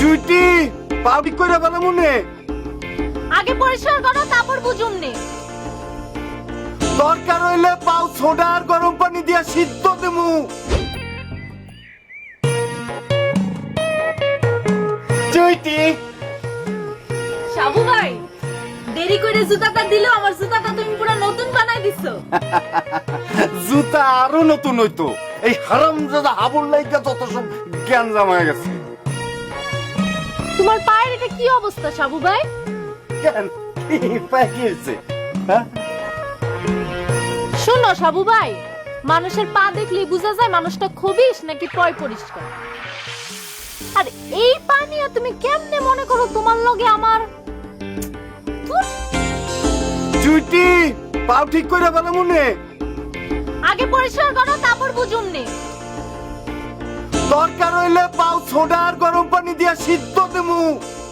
চুইটি পাবি কইরা বলে মনে আগে পরিষ্কার করো তারপর বুঝুম নে। দরকার হইলে পাও সোডা আর গরম পানি দিয়া সিদ্ধ দেমু। চুইটি সাবু ভাই দেরি করে জুতাটা দিলো, আমার জুতাটা তুমি পুরো নতুন বানাই দিছো। জুতা আরো নতুন হইতো, এই হারামজাদা হাবুল লাইগা যত সব জ্ঞান জমা গেছে। তোমার পায়ের এটা কি অবস্থা সাবু ভাই? কেন পায়ে কি হয়েছে? হ্যাঁ শোনো সাবু ভাই, মানুষের পা দেখলেই বোঝা যায় মানুষটা খবিস নাকি পয় পরিষ্কার। আর এই পা নিয়ে তুমি কেমনে মনে করো তোমার লগে আমার? ধুর, চুইটি পাও ঠিক কইরা বলে মনে আগে পরিষ্কার করো তারপর বুঝুম নে। দরকার হইলে পাও সোডা আর গরম পানি দিয়া সিদ্ধ দেমু।